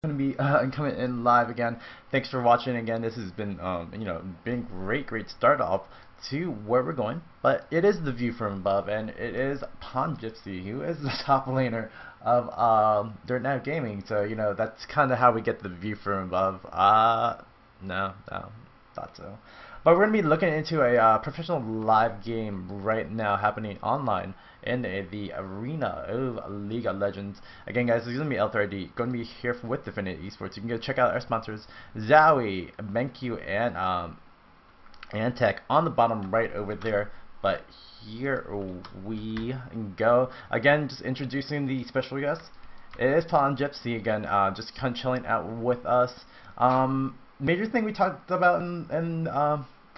Going to be coming in live again. Thanks for watching again. This has been been great start off to where we're going, but it is the view from above, and it is Pawngypsy who is the top laner of Dirt Now Gaming. So that's kind of how we get the view from above. No, thought so. But we're going to be looking into a professional live game right now happening online in the arena of League of Legends. Again, guys, this is going to be L30, going to be here with DefinitiveeSports. You can go check out our sponsors, Zowie, BenQ, and Tech on the bottom right over there. But here we go. Again, just introducing the special guest. It is Pawngypsy again, just kind of chilling out with us. Major thing we talked about in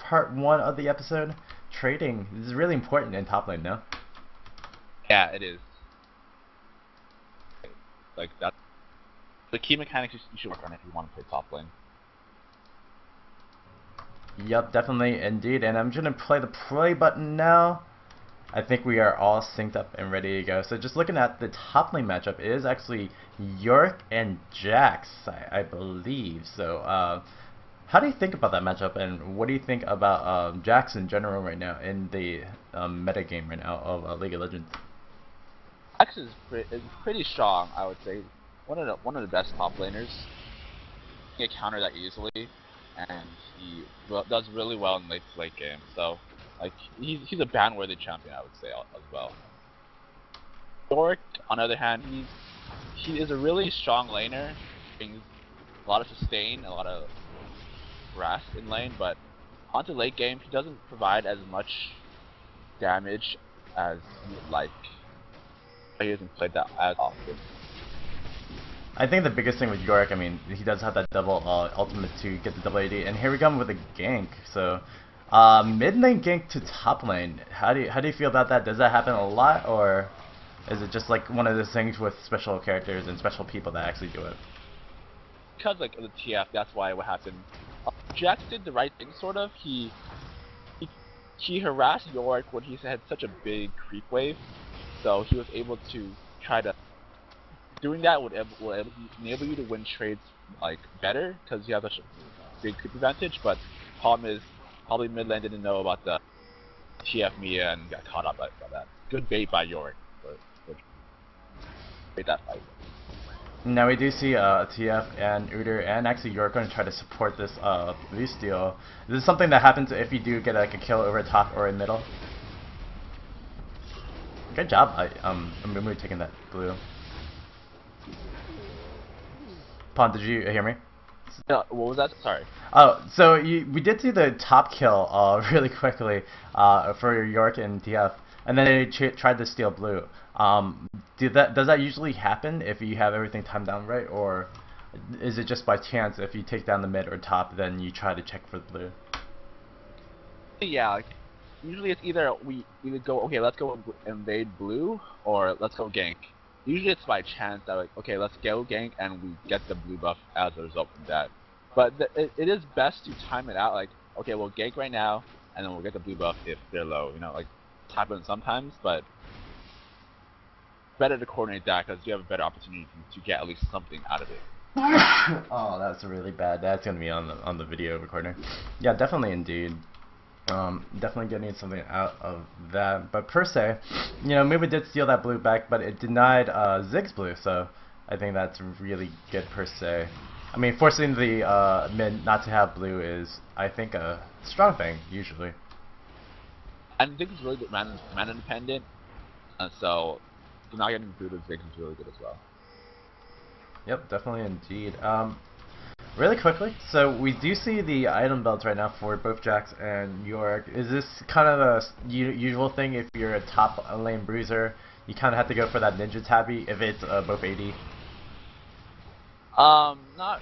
part 1 of the episode, trading. This is really important in top lane, no? Yeah, it is. Like that, the key mechanics you should work on if you want to play top lane. Yep, definitely, indeed. And I'm gonna play the play button now. I think we are all synced up and ready to go. So just looking at the top lane matchup, it is actually York and Jax, I believe. So how do you think about that matchup, and what do you think about Jax in general right now in the meta game right now of League of Legends? Jax is pretty strong, I would say. One of the best top laners. He can counter that easily, and he does really well in late game. So, like he's a ban-worthy champion, I would say as well. York, on the other hand, he is a really strong laner, brings a lot of sustain, a lot of harass in lane, but onto late game, he doesn't provide as much damage as you would like. He hasn't played that as often. I think the biggest thing with York, I mean, he does have that double ultimate to get the double AD, and here we come with a gank. So, mid lane gank to top lane. How do you feel about that? Does that happen a lot, or is it just like one of those things with special characters and special people that actually do it? Because like the TF, that's why what happened. Jax did the right thing, sort of. He harassed York when he had such a big creep wave, so he was able to try to. Doing that would enable you to win trades like better because you have such a big creep advantage. But problem is, probably mid lane didn't know about the TF Mia and got caught up by that. Good bait by York for bait that fight. Now we do see TF and Udyr and actually York going to try to support this blue steal. This is something that happens if you do get like a kill over top or in middle. Good job, I'm really taking that blue. Pawn, did you hear me? No, what was that? Sorry. Oh, so we did see the top kill really quickly for York and TF, and then they tried to steal blue. Does that usually happen if you have everything timed down right, or is it just by chance if you take down the mid or top, then you try to check for the blue? Yeah, like, usually it's either we either go, okay, let's go invade blue, or let's go gank. Usually it's by chance that like, okay, let's go gank and we get the blue buff as a result from that. But it is best to time it out, like, okay, we'll gank right now, and then we'll get the blue buff if they're low. Like, it happens sometimes, but better to coordinate that because you have a better opportunity to get at least something out of it. Oh, that's really bad. That's gonna be on the video recording. Yeah, definitely, indeed. Definitely getting something out of that. But per se, maybe did steal that blue back, but it denied Ziggs blue, so I think that's really good per se. I mean, forcing the mid not to have blue is, I think, a strong thing, usually. And Ziggs is really good mana independent, so not getting blue to Ziggs is really good as well. Yep, definitely indeed. Really quickly, so we do see the item belts right now for both Jax and York. Is this kind of a usual thing if you're a top lane bruiser? You kind of have to go for that ninja tabby if it's both AD? Not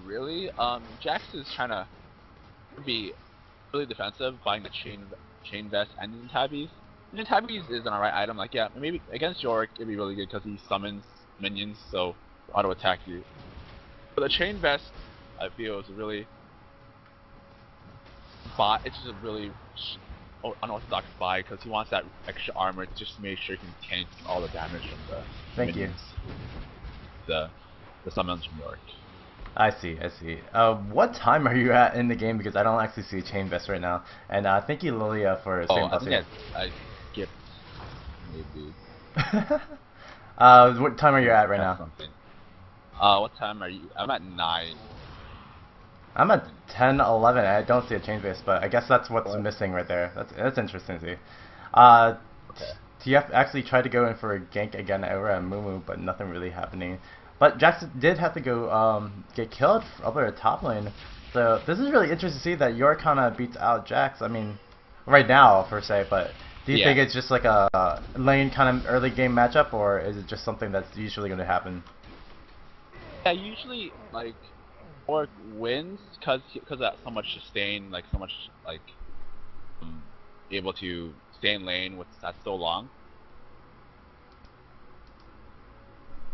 really. Jax is trying to be really defensive, buying the chain vest and ninja tabbies. Ninja tabbies is an alright item. Like, yeah, maybe against York it'd be really good because he summons minions, so auto attack you. But the chain vest, I feel, is really it's just a really unorthodox buy because he wants that extra armor just to make sure he can tank all the damage from the Thank you. minions. the summons from York. I see, I see. What time are you at in the game? Because I don't actually see Chain Vest right now. And thank you, Lilia, for Oh, saying I about think I skipped maybe. what time are you at right That's now? something. What time are you? I'm at 9. I'm at 10, 11. I don't see a Chain Vest, but I guess that's what's What? missing right there. That's interesting to see. Uh, Okay. TF actually tried to go in for a gank again over at Mumu, but nothing really happening. But Jax did have to go get killed over at top lane. So this is really interesting to see that York kind of beats out Jax. I mean, right now per se, but do you Yeah. think it's just like a lane kind of early game matchup, or is it just something that's usually going to happen? Yeah. Usually, like, York wins because of so much sustain, like so much like um, able to stay in lane with that so long.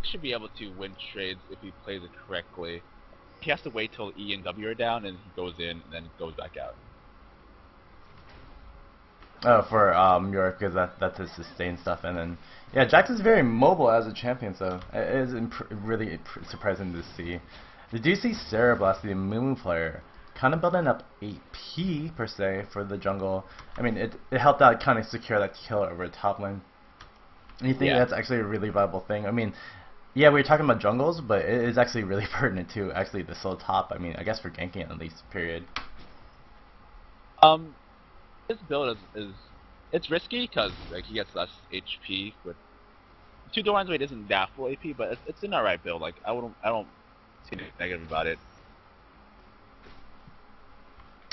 Should be able to win trades if he plays it correctly. He has to wait till E and W are down, and he goes in and then goes back out. Oh, for York, because that's his sustain stuff, and then yeah, Jax is very mobile as a champion, so it is really surprising to see. Did you see Cereblast, the Mumu player, kind of building up AP per se for the jungle? I mean, it helped out kind of secure that kill over top lane. And you think Yeah. that's actually a really viable thing? I mean, yeah, we were talking about jungles, but it is actually really pertinent to actually the slow top. I mean, I guess for ganking at least, period. Um, his build is it's risky because like he gets less HP with 2 Doran's weight isn't that full AP, but it's an alright build. Like I don't see anything negative about it.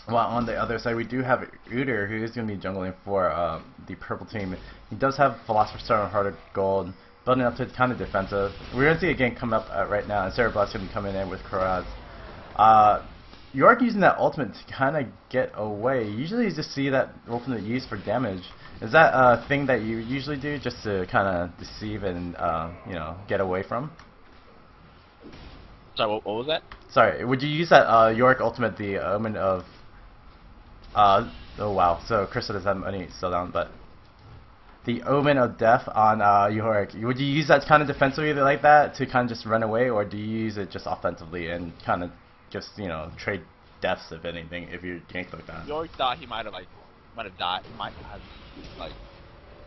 Well, on the other side, we do have Uter, who is going to be jungling for the purple team. He does have Philosopher's Stone and Heart of Gold, building up to kind of defensive. We're going to see a game come up right now, and Cereblast going to be coming in with Koraz. York using that ultimate to kind of get away. Usually you just see that ultimate used for damage. Is that a thing that you usually do just to kind of deceive and, get away from? Sorry, what was that? Sorry, would you use that York ultimate, the Omen of... oh wow, so Krista does have money still down, but... The Omen of Death on York, would you use that kind of defensively like that to kind of just run away, or do you use it just offensively and kind of just, trade deaths if anything, if you gank like that? York thought he might have died. He might have like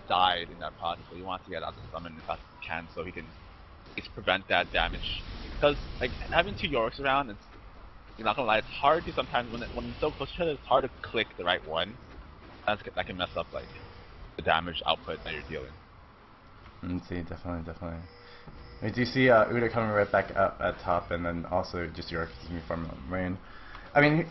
died in that process, but he wants to get out the summon as fast as he can so he can at least prevent that damage. Because like having 2 Yorks around, it's you're not gonna lie, it's hard to sometimes when it's so close to each other, it's hard to click the right one. That can mess up like the damage output that you're dealing. See, definitely, definitely. We do see Uda coming right back up at top, and then also just York from Rain. I mean,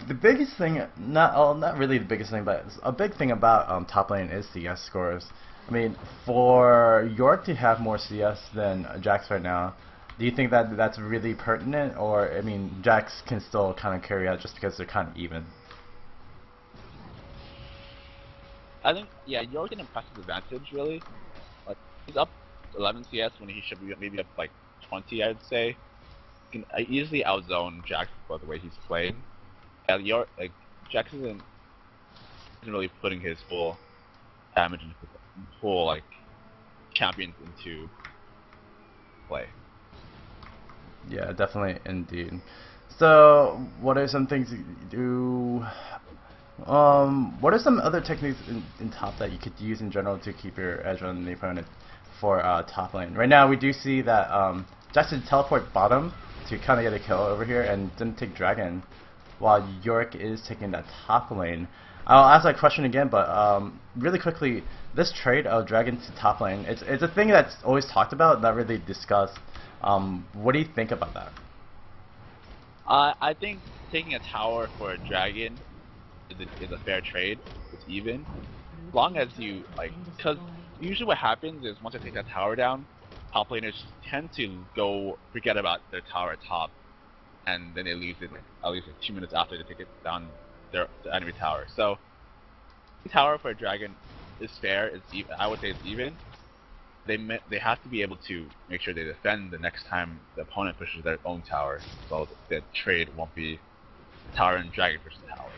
the biggest thing, not really the biggest thing, but a big thing about top lane is CS scores. I mean, for York to have more CS than Jax right now, do you think that that's really pertinent, or I mean, Jax can still kind of carry out just because they're kind of even? I think yeah, York an impressive advantage really. Like he's up 11 CS when he should be maybe up like 20, I'd say. He can easily outzone Jax by the way he's playing. And York like Jax isn't really putting his full damage and full like champions into play. Yeah, definitely, indeed. So, what are some things you do? What are some other techniques in top that you could use in general to keep your edge on the opponent for top lane? Right now, we do see that Jackson teleport bottom to kind of get a kill over here and didn't take Dragon, while York is taking that top lane. I'll ask that question again, but really quickly, this trade of Dragon to top lane, it's a thing that's always talked about, not really discussed. What do you think about that? I think taking a tower for a dragon is a fair trade. It's even. As long as you like, because usually what happens is once I take that tower down, top laners tend to go forget about their tower at top, and then they lose it like at least like 2 minutes after they take it down the enemy tower. So tower for a dragon is fair. It's even. I would say it's even. They have to be able to make sure they defend the next time the opponent pushes their own tower, so the trade won't be tower and dragon versus tower.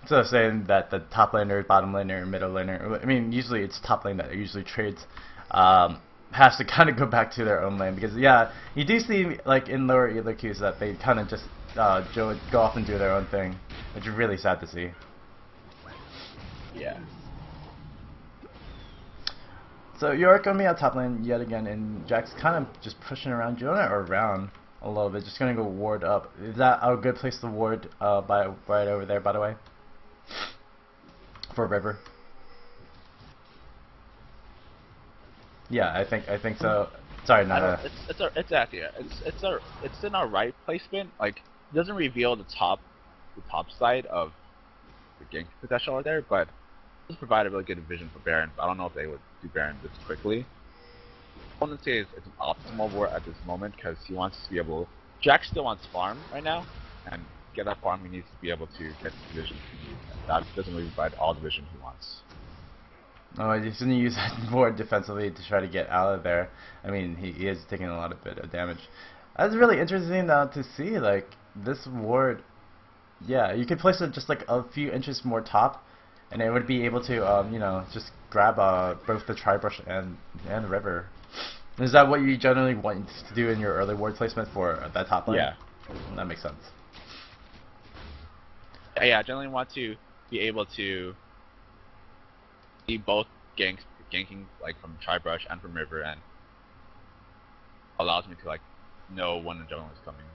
So saying that the top laner, bottom laner, middle laner, I mean, usually it's top lane that usually trades. Um, has to kind of go back to their own lane because yeah, you do see like in lower elo queues that they kind of just go off and do their own thing, which is really sad to see. Yeah. So you're going to be on top lane yet again, and Jack's kind of just pushing around Jonah around a little bit, just going to go ward up. Is that a good place to ward right over there, by the way? For River? Yeah, I think so. Sorry, no. It's in our right placement. Like, it doesn't reveal the top side of the gank potential right there, but does provide a really good vision for Baron. But I don't know if they would do Baron this quickly. I wouldn't say it's an optimal war at this moment because he wants to be able. Jack still wants farm right now, and to get that farm he needs to be able to get the vision. That doesn't really provide all the vision he wants. Oh, he's going to use that more defensively to try to get out of there. I mean, he is taking a lot of bit of damage. That's really interesting to see, like, this ward. Yeah, you could place it just like a few inches more top, and it would be able to, you know, just grab both the Tri-Brush and the River. Is that what you generally want to do in your early ward placement for that top lane? Yeah. That makes sense. Yeah, I generally want to be able to see both ganking like from Tri-Brush and from River, and allows me to like know when the jungle is coming.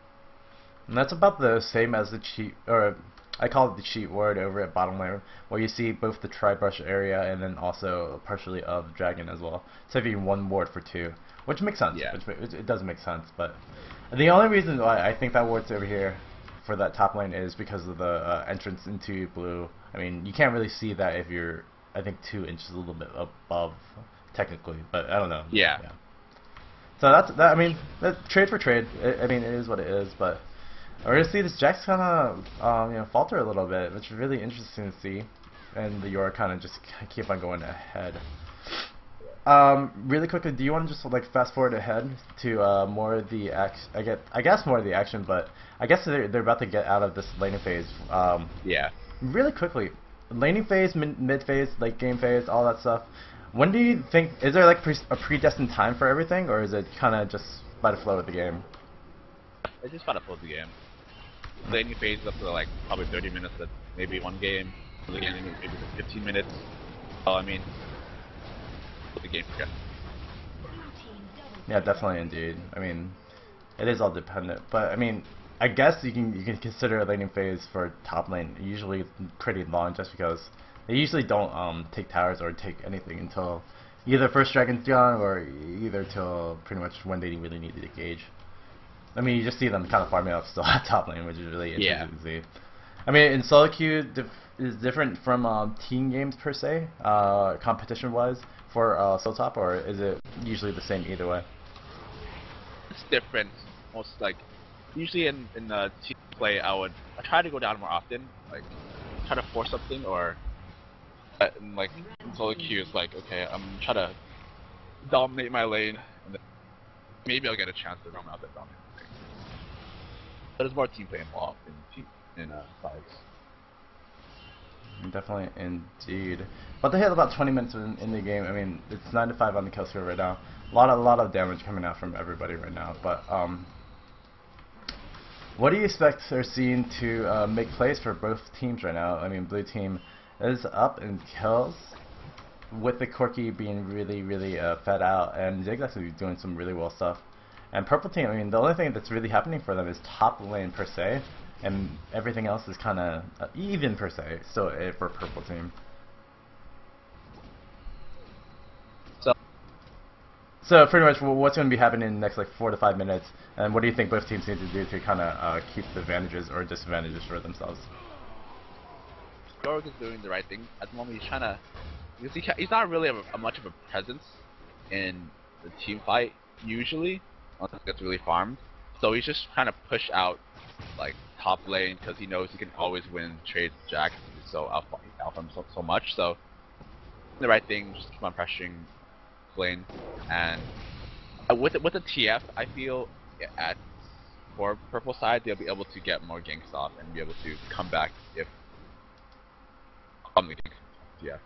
And that's about the same as the cheat, or I call it the cheat ward over at bottom lane, where you see both the Tri-Brush area and then also partially of Dragon as well. So if you one ward for two, which makes sense. Yeah. It does make sense, but the only reason why I think that ward's over here for that top lane is because of the entrance into blue. I mean, you can't really see that if you're, I think, 2 inches a little bit above, technically, but I don't know. Yeah. So that's that. I mean, that's trade for trade. I mean, it is what it is, but we're gonna see this Jax kind of you know, falter a little bit, which is really interesting to see, and the Yor kind of just keep on going ahead. Really quickly, do you want to just like fast forward ahead to more of the I guess more of the action, but I guess they're about to get out of this laning phase. Yeah. Really quickly, laning phase, mid phase, late game phase, all that stuff. When do you think, is there like a predestined time for everything, or is it kind of just by the flow of the game? It's just by the flow of the game. Laning phase is up to like probably 30 minutes, maybe one game. The game maybe 15 minutes. Well, I mean, the game progresses. Yeah, definitely, indeed. I mean, it is all dependent, but I mean, I guess you can consider a laning phase for top lane usually pretty long, just because they usually don't take towers or take anything until either first dragon's gone or either till pretty much when they really need to engage. I mean, you just see them kind of farming up still at top lane, which is really interesting to see. I mean, in solo queue is different from team games per se, competition-wise for solo top, or is it usually the same either way? It's different. Most like usually in team play, I try to go down more often, like try to force something, or in, like in solo queue, it's like okay, I'm trying to dominate my lane, and then maybe I'll get a chance to roam out that dominate my lane. But there's more team play involved in fights. Definitely, indeed. But they hit about 20 minutes in the game. I mean, it's 9 to 5 on the kill score right now. A lot of damage coming out from everybody right now. But what do you expect or seeing to make plays for both teams right now? I mean, blue team is up in kills, with the Corki being really fed out, and Zig's actually doing some really well stuff. And purple team, I mean, the only thing that's really happening for them is top lane per se, and everything else is kind of even per se. So for purple team. So pretty much, what's going to be happening in the next like 4 to 5 minutes, and what do you think both teams need to do to kind of keep the advantages or disadvantages for themselves? Gorg is doing the right thing at the moment. He's trying to, because he's not really much of a presence in the team fight usually, unless it gets really farmed. So he's just trying to push out like top lane because he knows he can always win trades with Jack. So alpha him so much. So the right thing, just keep on pressuring lane, and with the TF, I feel for purple side they'll be able to get more ganks off and be able to come back if the TF.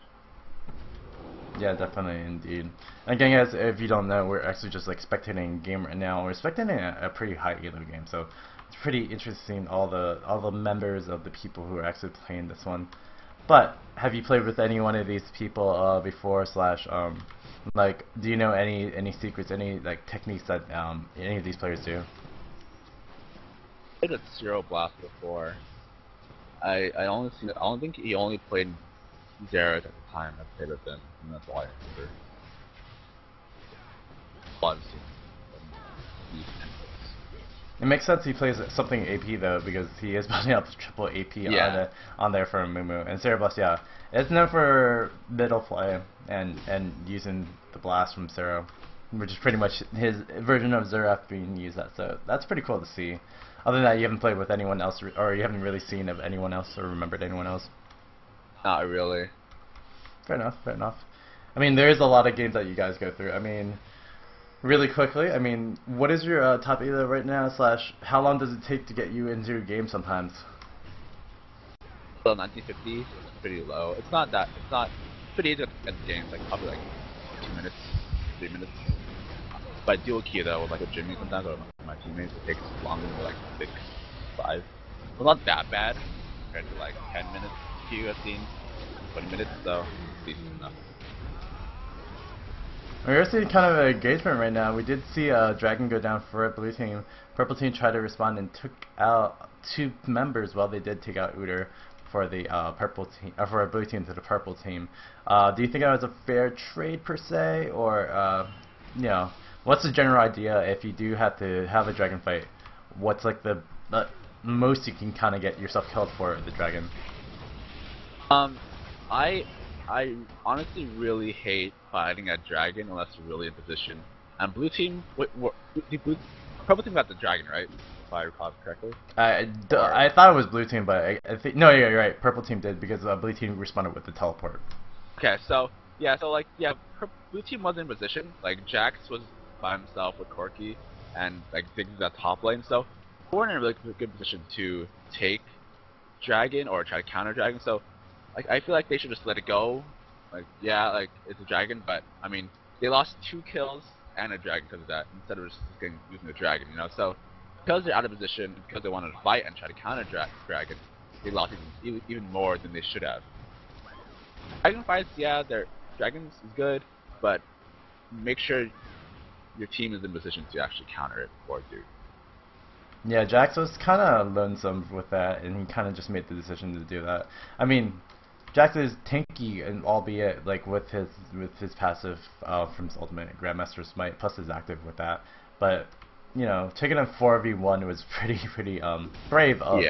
Yeah, definitely, indeed. Again, guys, if you don't know, we're actually just like spectating a game right now. We're spectating a pretty high elo game, so it's pretty interesting all the members of the people who are actually playing this one. But have you played with any one of these people before? Slash, like, do you know any secrets, any like techniques that any of these players do? I played with Zero Blast before. I don't think he only played Derek at the time I played with him, and that's why I remember. A lot of these It makes sense he plays something AP though, because he is building up triple AP on there for Mumu. And Cerebus, yeah, is known for middle play and using the blast from Zero, which is pretty much his version of Zeref being used. So that's pretty cool to see. Other than that, you haven't played with anyone else, or you haven't really seen of anyone else or remembered anyone else. Not really. Fair enough. Fair enough. I mean, there is a lot of games that you guys go through. I mean, really quickly, I mean, what is your top elo right now? Slash, how long does it take to get you into a game sometimes? Well, 1950 is pretty low. It's not pretty easy to get the game, like probably like 2 minutes, 3 minutes. But I deal key though, with like a Jimmy sometimes or my teammates, it takes longer than like 6, 5. Well, not that bad compared to like 10 minutes queue I've seen, 20 minutes, so it's decent enough. We're seeing kind of an engagement right now. We did see Dragon go down for a blue team. Purple team tried to respond and took out 2 members. Well, they did take out Uter for the purple team, for a blue team to the purple team. Do you think that was a fair trade per se, or you know, what's the general idea if you do have to have a dragon fight? What's like the most you can kind of get yourself killed for the dragon? I honestly really hate fighting a dragon unless you're really in position. And blue team, purple team got the dragon, right? If I recall correctly. I thought it was blue team, but I think no, yeah, you're right. Purple team did because blue team responded with the teleport. Okay, so yeah, blue team was in position. Like Jax was by himself with Corki, and like Diggs at top lane. So we weren't in a really good position to take dragon or try to counter dragon. So like I feel like they should just let it go. Like yeah, like it's a dragon, but I mean they lost 2 kills and a dragon because of that instead of just using the dragon, you know. So because they're out of position, because they wanted to fight and try to counter dragon, they lost even more than they should have. Dragon fights, yeah, their dragons is good, but make sure your team is in position to actually counter it before do. Yeah, Jax was kind of lonesome with that, and he kind of just made the decision to do that. I mean, Jax is tanky, and albeit like with his passive from his ultimate Grandmaster Smite plus his active with that, but you know, taking a 4v1 was pretty brave of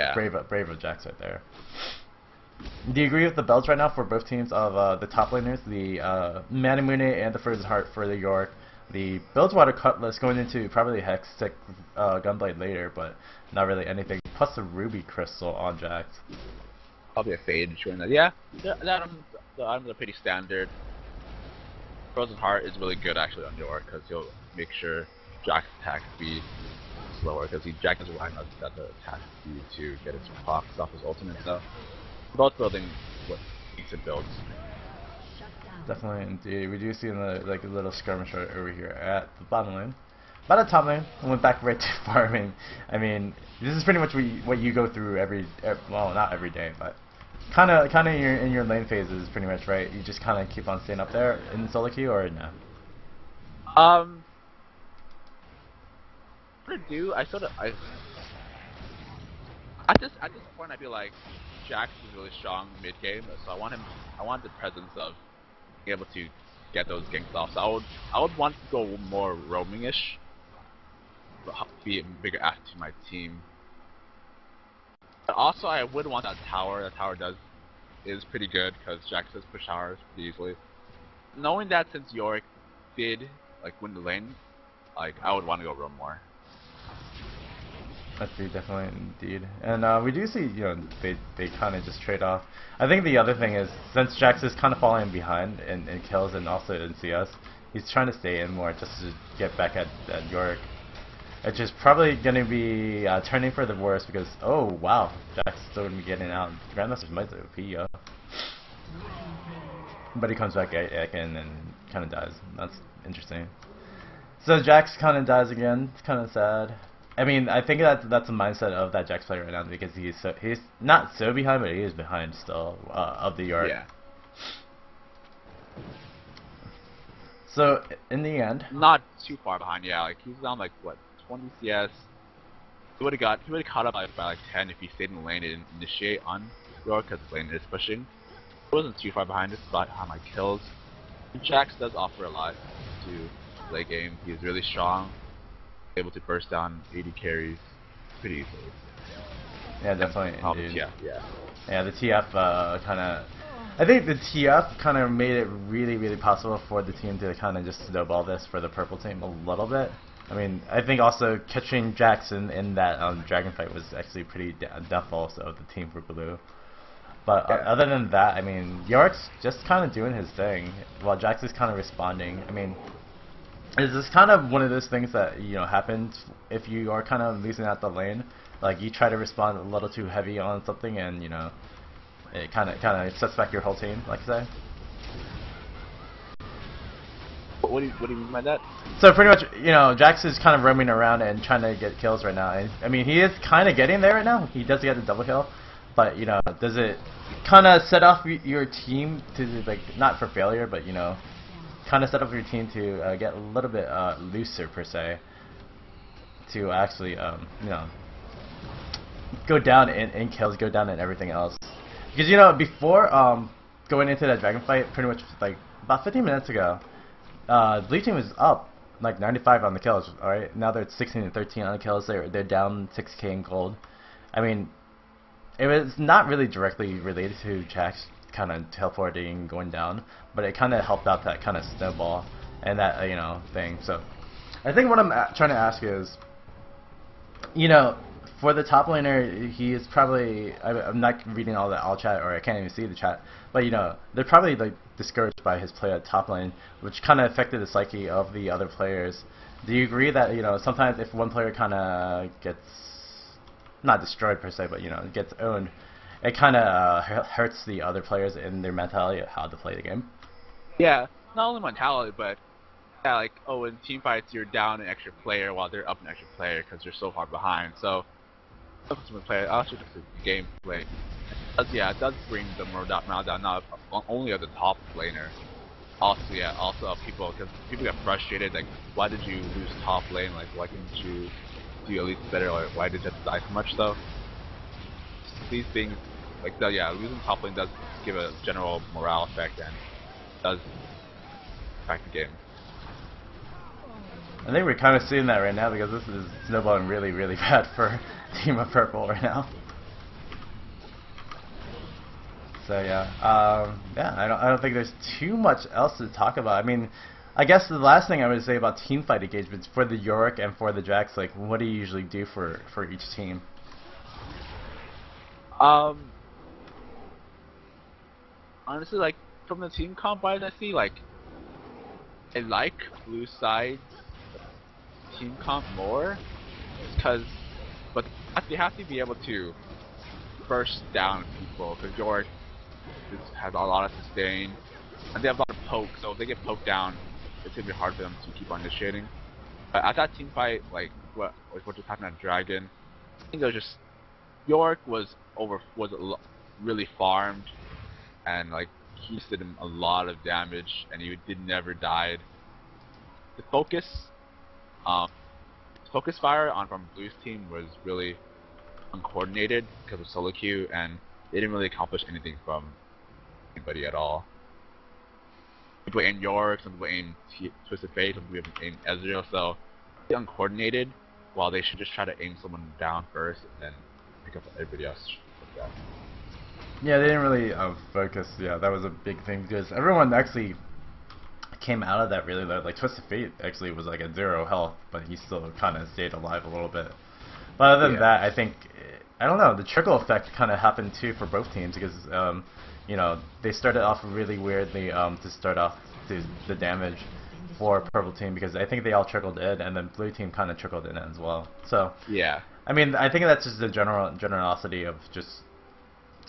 Jax right there. Do you agree with the builds right now for both teams of the top laners, the Manamune and the Frozen Heart for the York, the Bilgewater Cutlass going into probably Hextech Gunblade later, but not really anything, plus the Ruby Crystal on Jax. Probably a fade showing that. Yeah, the items are pretty standard. Frozen Heart is really good actually on York because he'll make sure Jack's attack speed slower because Jack is relying on that attack speed to get his procs off his ultimate stuff. Both building what decent builds. Definitely, indeed. We do see like a little skirmish right over here at the bottom lane. But at top lane, I went back right to farming. I mean, this is pretty much what you go through well, not every day, but kind of in your lane phases, pretty much, right? You just kind of keep on staying up there in the solo queue, or no? At this point I feel like Jax is really strong mid game, so I want the presence of being able to get those ganks off. So I would want to go more roaming-ish, be a bigger asset to my team. But also I would want that tower. That tower is pretty good because Jax does push towers pretty easily. Knowing that since Yorick did like win the lane, like I would want to go roam more. That's definitely indeed. And we do see, you know, they kind of just trade off. I think the other thing is, since Jax is kind of falling behind in kills and also in CS, he's trying to stay in more just to get back at Yorick. Which is probably going to be turning for the worse because, oh wow, Jax is still going to be getting out. Grandmaster's might OP, yo. But he comes back again and kind of dies. That's interesting. So Jax kind of dies again. It's kind of sad. I mean, I think that's the mindset of that Jax player right now because he's not so behind, but he is behind still of the York. Yeah. So in the end, Not too far behind. Yeah, like he's down like what 20 CS. He would have caught up by like 10 if he stayed in the lane and didn't initiate on York because the lane is pushing. He wasn't too far behind. Just about how my kills. And Jax does offer a lot to late game. He's really strong, able to burst down 80 carries pretty easily. yeah, definitely. Indeed. Yeah. Yeah, the TF kind of. I think the TF kind of made it really possible for the team to kind of just snowball this for the purple team a little bit. I mean, I think also catching Jackson in that dragon fight was actually pretty death also of the team for blue. But other than that, I mean, York's just kind of doing his thing while Jax is kind of responding. I mean, is this kind of one of those things that happens if you are kind of losing out the lane? Like you try to respond a little too heavy on something, and it kind of sets back your whole team, like you say. What do you mean by that? So pretty much, Jax is kind of roaming around and trying to get kills right now. And, I mean, he is kind of getting there right now. He does get a double kill, but does it kind of set off your team to like not for failure, but kind of set off your team to get a little bit looser per se, to actually go down in kills, go down in everything else. Because before going into that dragon fight, pretty much like about 15 minutes ago, blue team was up like 95 on the kills. All right, now they're at 16 and 13 on the kills. They're down 6k in gold. I mean, it was not really directly related to Jax kind of teleporting, going down, but it kind of helped out that kind of snowball and that thing. So I think what I'm trying to ask is, for the top laner, he is probably, I'm not reading all the all chat, or I can't even see the chat, but they're probably like discouraged by his play at top lane, which kind of affected the psyche of the other players. Do you agree that sometimes if one player kind of gets not destroyed per se, but gets owned, it kind of hurts the other players in their mentality of how to play the game? Yeah, not only mentality, but yeah, like in team fights you're down an extra player while they're up an extra player because they're so far behind. So player, also just the gameplay. It does bring the morale down, not only of the top laner. Also, people, because people get frustrated, like, why did you lose top lane? Like, why couldn't you do at least better? Or why did you have to die so much? So, these things, like, losing top lane does give a general morale effect and does affect the game. I think we're kind of seeing that right now because this is snowballing really bad for Team of Purple right now. So I don't think there's too much else to talk about. I mean, I guess the last thing I would say about team fight engagements for the Yorick and for the Jax, like, what do you usually do for each team? Honestly, like, from the team comp I see, like, I like blue side's team comp more, but they have to be able to burst down people, because York has a lot of sustain, and they have a lot of poke, so if they get poked down, it's going to be hard for them to keep on initiating. But at that team fight, like what just happened at Dragon, I think it was just, York was really farmed, and like, he did him a lot of damage, and he never died. The focus fire from Blue's team was really uncoordinated because of solo queue, and they didn't really accomplish anything from anybody at all. People aim York, some people aim Twisted Fate, some people aim Ezreal, so they're uncoordinated, while they should just try to aim someone down first and then pick up everybody else like that. Yeah, they didn't really focus. Yeah, that was a big thing because everyone actually came out of that really low. Like Twisted Fate actually was like at 0 health, but he still kind of stayed alive a little bit. But other than that, I think, I don't know, the trickle effect kind of happened too for both teams because they started off really weirdly to start off the damage for purple team, because I think they all trickled in, and then blue team kind of trickled in as well. So yeah, I mean, I think that's just the generosity of just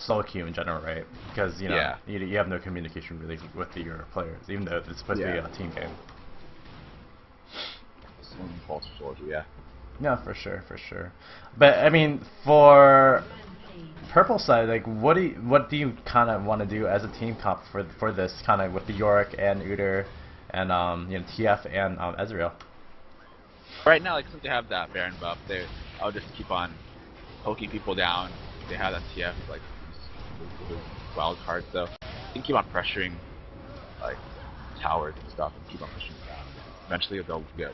solo queue in general, right? Because you know Yeah. you have no communication really with your players, even though it's supposed to be a team game. Some false soldier, yeah. Yeah, for sure, for sure. But I mean, for purple side, like, what do you kind of want to do as a team comp for this kind of with the Yorick and Udyr and TF and Ezreal? Right now, like, since they have that Baron buff, I'll just keep on poking people down. They have that TF, like, these wild cards, so you can keep on pressuring, like, towers and stuff, and keep on pushing them down. Eventually, they'll get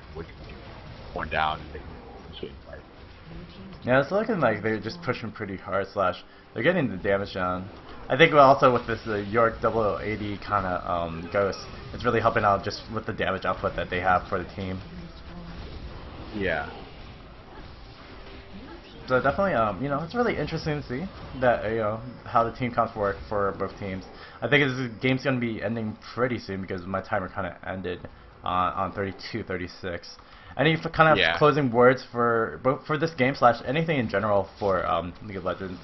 worn down and they can shoot and fight. Yeah, it's looking like they're just pushing pretty hard. Slash, they're getting the damage down. I think also with this Yorick 0080 kind of ghost, it's really helping out just with the damage output that they have for the team. Yeah. So definitely, it's really interesting to see that how the team comps work for both teams. I think this game's gonna be ending pretty soon because my timer kind of ended on 32:36. Any kind of closing words for both for this game slash anything in general for League of Legends,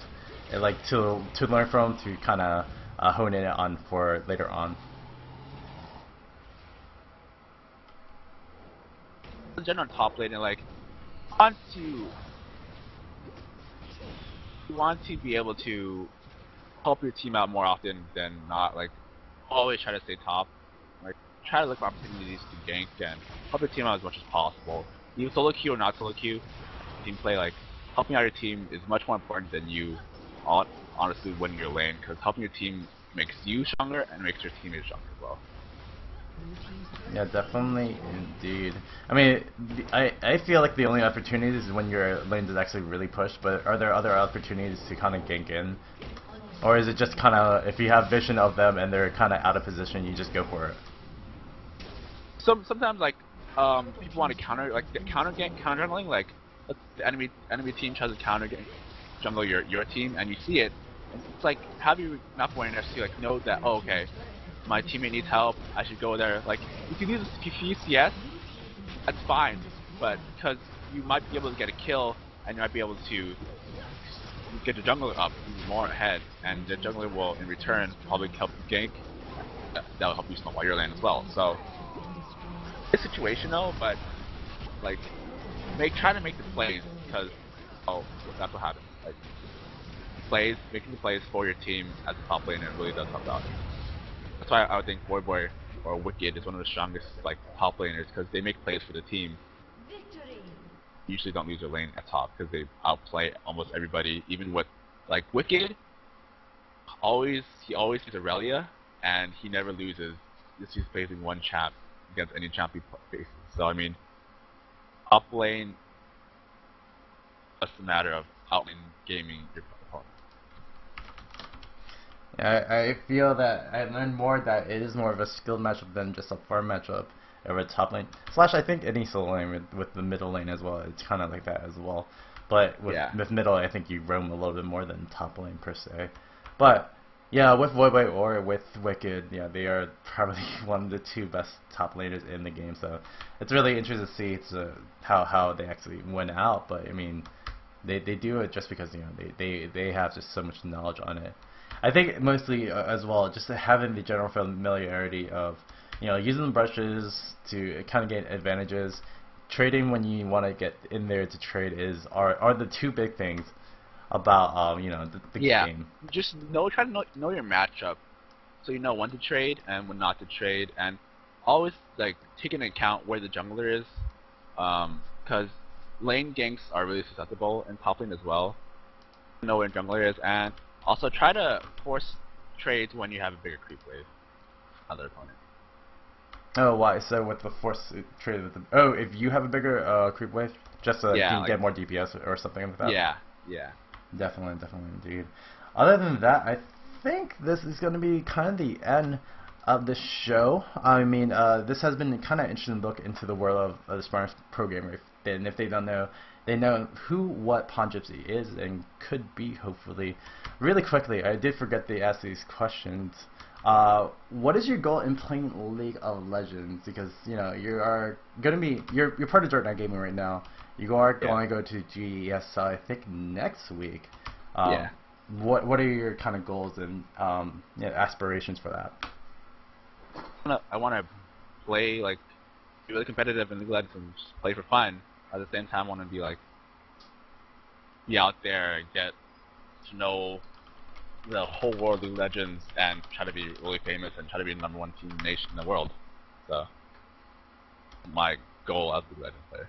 like to learn from, to kind of hone in on for later on. In general, top lane, and like, want to you want to be able to help your team out more often than not. Like, always try to stay top. Like, try to look for opportunities to gank and help your team out as much as possible. Even solo queue or not solo queue, team play, like, helping out your team is much more important than you honestly winning your lane, because helping your team makes you stronger and makes your teammates stronger as well. Yeah, definitely, indeed. I mean, I feel like the only opportunities is when your lane is actually really pushed, but are there other opportunities to kind of gank in? Or is it just kind of, if you have vision of them and they're kind of out of position, you just go for it? Sometimes, like, people want to counter jungling, like, the enemy team tries to counter jungle your team, and you see it, and it's like, have you enough awareness to, like, know that, oh, okay, my teammate needs help, I should go there. Like, if you use CS, that's fine, but because you might be able to get a kill, and you might be able to get the jungler up even more ahead, and the jungler will, in return, probably help you gank. That'll help you snowball your lane as well. So it's situational, but like, try to make the plays, because that's what happens. Like, making the plays for your team as a top laner really does help out. That's why I would think Boy or Wicked is one of the strongest, like, top laners, because they make plays for the team. Usually don't lose their lane at top because they outplay almost everybody. Even with, like, Wicked, he always uses Aurelia, and he never loses. He's facing one champ against any champ he faces. So I mean, up lane, just a matter of outlane gaming your opponent. Yeah, I feel that I learned more that it is more of a skill matchup than just a farm matchup over top lane. Slash, I think any solo lane with the middle lane as well, it's kind of like that as well. But with middle, I think you roam a little bit more than top lane per se. But yeah, with Voidboy or with Wicked, yeah, they are probably one of the two best top laners in the game. So it's really interesting to see how they actually win out. But I mean, they do it just because they have just so much knowledge on it. I think mostly as well, just having the general familiarity of using the brushes to kind of get advantages. Trading when you want to get in there to trade are the two big things about the game. Just try to know your matchup, so you know when to trade and when not to trade, and always, like, take into account where the jungler is, because lane ganks are really susceptible in top lane as well. Know where jungler is, and also try to force trades when you have a bigger creep wave. Other opponent. Oh, why? So with the force trade with if you have a bigger creep wave, just so you can get more DPS or something like that. Yeah. Definitely, indeed. Other than that, I think this is going to be kind of the end of the show. I mean, this has been kind of interesting look into the world of the Spartans pro gamer. And if they don't know, they know what Pawngypsy is and could be, hopefully. Really quickly, I did forget to ask these questions. What is your goal in playing League of Legends? Because you are going to be you're part of Jordan Gaming right now. You are going to go to GES, I think, next week. what are your kind of goals and aspirations for that? I want to play like be really competitive in League of Legends and just play for fun. At the same time, I want to be out there and get to know the whole world of League of Legends and try to be really famous and try to be the #1 team nation in the world. So my goal as a League of Legends player.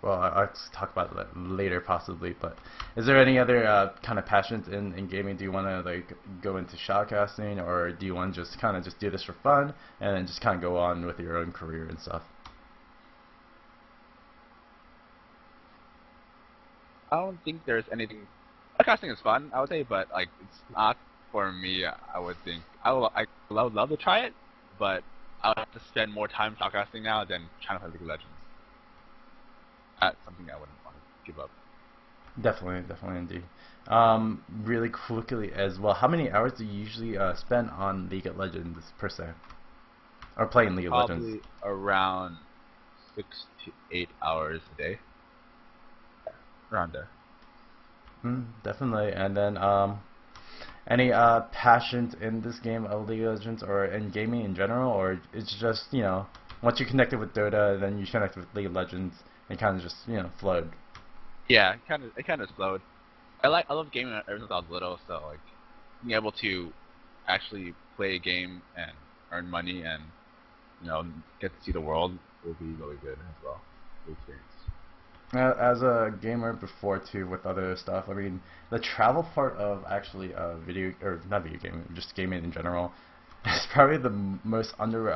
Well, I'll talk about that later possibly, but is there any other kind of passions in gaming? Do you want to like go into shoutcasting, or do you want to just kind of just do this for fun and then just kind of go on with your own career and stuff? I don't think there's anything. Podcasting is fun, I would say, but like it's not for me. I would think I would love to try it, but I would have to spend more time podcasting now than trying to play League of Legends. That's something I wouldn't want to give up. Definitely indeed. Really quickly as well, how many hours do you usually spend on League of Legends per se, or playing League of Legends? Probably around 6 to 8 hours a day. Around there. Definitely. And then any passions in this game of League of Legends or in gaming in general, or it's just once you connected with Dota, then you connected with League of Legends and kind of just flowed. Yeah, it kind of slowed. I love gaming ever since I was little, so like being able to actually play a game and earn money and get to see the world will be really good as well. The experience. As a gamer before too, with other stuff, I mean, the travel part of actually video or not video gaming, just gaming in general, is probably the most under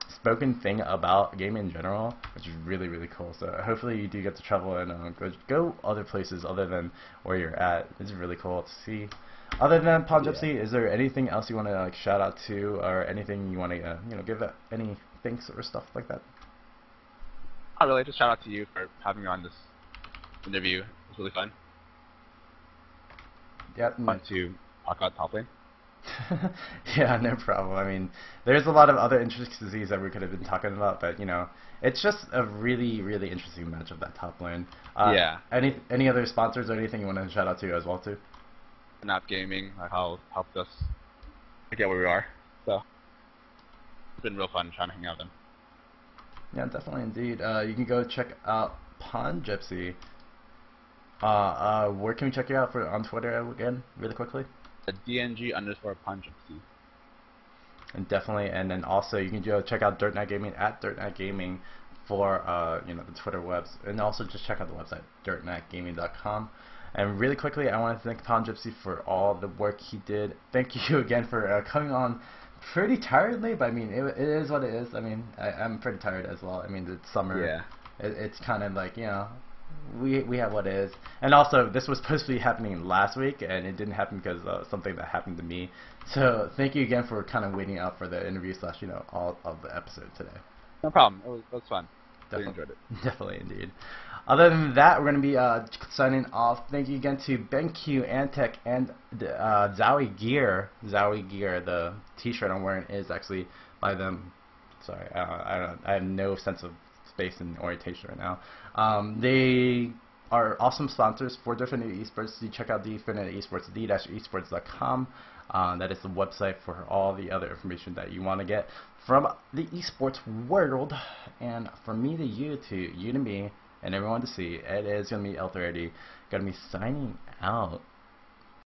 spoken thing about gaming in general, which is really cool. So hopefully you do get to travel and go other places other than where you're at. It's really cool to see. Other than Pawngypsy, is there anything else you want to like shout out to, or anything you want to give any thanks or stuff like that? Not really. Just shout out to you for having me on this interview. It was really fun. Yeah. Fun to talk about top lane. Yeah, no problem. I mean, there's a lot of other intricacies that we could have been talking about, but it's just a really interesting match of that top lane. Yeah. Any other sponsors or anything you want to shout out to as well too? Nap Gaming, how helped us get where we are. So it's been real fun trying to hang out with them. Yeah, definitely indeed. You can go check out Pawngypsy. Where can we check you out on Twitter again, really quickly? DNG_Pawngypsy. And definitely, and then also you can go check out Dirtnet Gaming at Dirtnet Gaming for the Twitter webs, and also just check out the website dirtnetgaming.com. And really quickly, I want to thank Pawngypsy for all the work he did. Thank you again for coming on pretty tiredly, but I mean, it is what it is. I mean, I'm pretty tired as well. I mean, it's summer. Yeah. It's kind of like, we have what it is. And also, this was supposed to be happening last week, and it didn't happen because of something that happened to me. So thank you again for kind of waiting out for the interview / all of the episode today. No problem. It was fun. Definitely, really enjoyed it. Definitely indeed. Other than that, we're going to be signing off. Thank you again to BenQ, Antec, and Zowie Gear. Zowie Gear, the t-shirt I'm wearing is actually by them. Sorry, I have no sense of space and orientation right now. They are awesome sponsors for DefinitiveeSports. You check out DefinitiveeSports, d-esports.com. That is the website for all the other information that you want to get from the esports world. And from me to you to me, and everyone to see, it is going to be L30, going to be signing out.